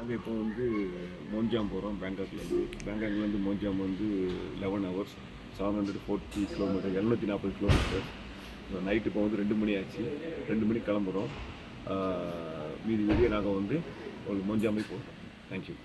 நாங்கள் இப்போ வந்து மோஞ்சாம் போகிறோம். பேங்காக்லேருந்து மோஞ்சாம் வந்து 11 hours 740 கிலோமீட்டர் 740 கிலோமீட்டர். நைட்டு இப்போ வந்து 2 மணி ஆச்சு. 2 மணிக்கு கிளம்புறோம். மீதி வெளியே நாங்கள் வந்து ஒரு மோஞ்சாமே போகிறோம். Thank you.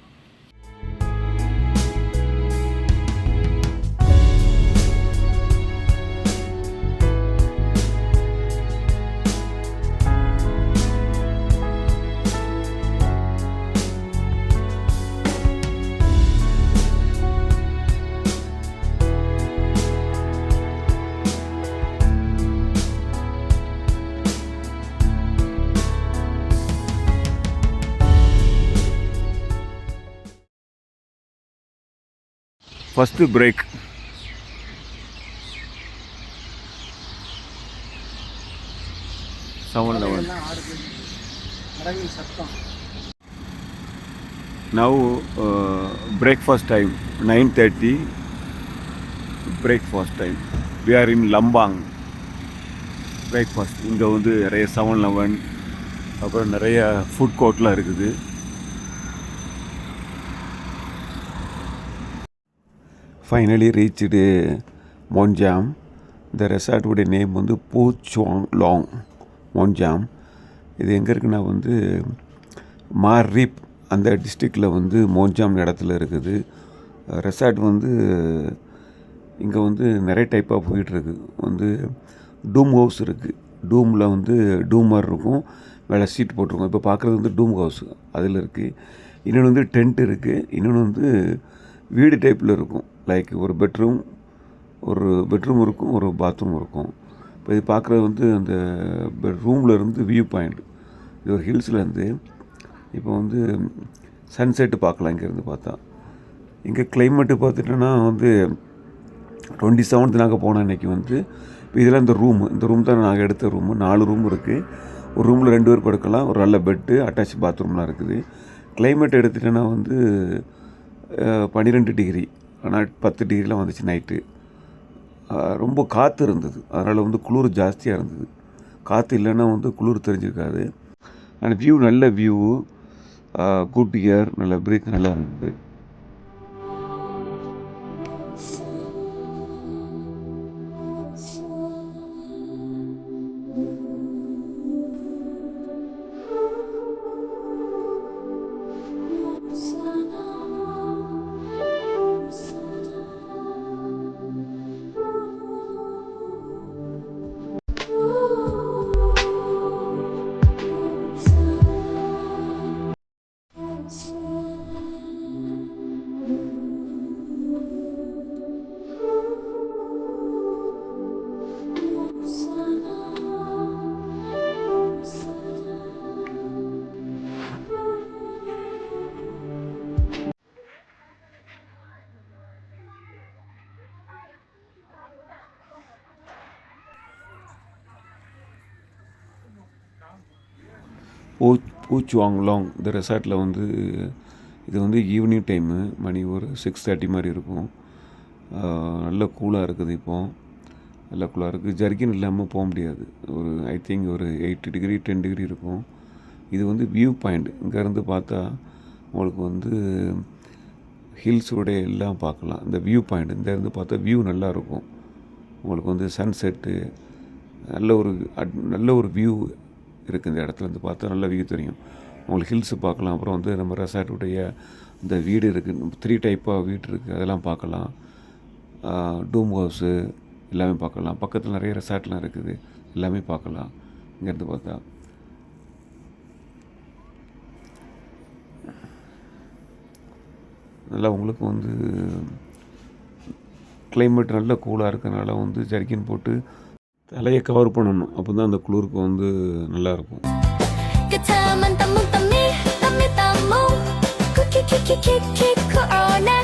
First break. Now breakfast time 9:30. Breakfast time. We are in Lambang. Breakfast. இங்கே வந்து நிறைய 7-Eleven அப்புறம் நிறைய ஃபுட் கோர்ட்லாம் இருக்குது. Finally reached Monjam. The resort உடைய நேம் வந்து பூ சுவாங் லாங் மோன்ஜாம். இது எங்கே இருக்குன்னா வந்து மார்ரீப் அந்த டிஸ்ட்ரிக்டில் வந்து மோன்ஜாம் இடத்துல இருக்குது. ரெசார்ட் வந்து இங்கே வந்து நிறைய டைப்பாக போயிட்டுருக்கு. வந்து டூம் ஹவுஸ் இருக்குது. டூமில் வந்து டூமர் இருக்கும், மேலே சீட் போட்டிருக்கோம். இப்போ பார்க்குறது வந்து டூம் ஹவுஸ் அதில் இருக்குது. இன்னொன்று வந்து டென்ட் இருக்குது. இன்னொன்று வந்து வீடு டைப்பில் இருக்கும். லைக் ஒரு பெட்ரூம் இருக்கும், ஒரு பாத்ரூம் இருக்கும். இப்போ இது பார்க்குறது வந்து அந்த ரூமில் இருந்து வியூ பாயிண்ட். இது ஒரு ஹில்ஸ்லேருந்து இப்போ வந்து சன்செட்டு பார்க்கலாம் இங்கேருந்து பார்த்தா. இங்கே கிளைமேட்டு பார்த்துட்டோன்னா வந்து 27th நாங்கள் போனோம் இன்றைக்கி வந்து. இப்போ இதெல்லாம் இந்த ரூம் தான் நாங்கள் எடுத்த ரூமு. 4 ரூம் இருக்குது. ஒரு ரூமில் 2 பேர் படுக்கலாம். ஒரு நல்ல பெட்டு, அட்டாச் பாத்ரூம்லாம் இருக்குது. கிளைமேட் எடுத்துட்டோன்னா வந்து 12 டிகிரி, ஆனால் 10 டிகிரிலாம் வந்துச்சு நைட்டு. ரொம்ப காற்று இருந்தது, அதனால் வந்து குளிர் ஜாஸ்தியாக இருந்தது. காற்று இல்லைன்னா வந்து குளிர் தெரிஞ்சிருக்காது. ஆனால் வியூ நல்ல வியூ, குட் இயர், நல்ல பிரீத் நல்லா இருந்தது. பூ சுவாங் லாங் இந்த ரெசார்ட்டில் வந்து இது வந்து ஈவினிங் டைமு, மணி ஒரு 6:30 மாதிரி இருக்கும். நல்ல கூலாக இருக்குது. இப்போது நல்ல கூலாக இருக்குது. ஜர்க்கின் இல்லாமல் போக முடியாது. ஒரு ஐ திங்க் ஒரு 8 டிகிரி 10 டிகிரி இருக்கும். இது வந்து வியூ பாயிண்ட். இங்கேருந்து பார்த்தா உங்களுக்கு வந்து ஹில்ஸோடைய எல்லாம் பார்க்கலாம். இந்த வியூ பாயிண்ட் இங்கேருந்து பார்த்தா வியூ நல்லாயிருக்கும். உங்களுக்கு வந்து சன்செட்டு நல்ல ஒரு வியூ இருக்குது. இந்த இடத்துல இருந்து பார்த்தா நல்ல வியூ தெரியும். உங்களுக்கு ஹில்ஸு பார்க்கலாம். அப்புறம் வந்து நம்ம ரெசார்ட்டுடைய இந்த வீடு இருக்குது. 3 டைப்பாக வீடு இருக்குது, அதெல்லாம் பார்க்கலாம். டூம் ஹவுஸு எல்லாமே பார்க்கலாம். பக்கத்தில் நிறைய ரெசார்ட்லாம் இருக்குது, எல்லாமே பார்க்கலாம் இங்கேருந்து பார்த்தா. நல்லா உங்களுக்கு வந்து கிளைமேட் நல்ல கூலாக இருக்கிறதுனால வந்து ஜர்க்கின் போட்டு தலையை கவர் பண்ணணும். அப்போ தான் அந்த குளிருக்கு வந்து நல்லாயிருக்கும். 그 탐한 땀 땀이 땀이 땀 모 쿠키키키키키 코로나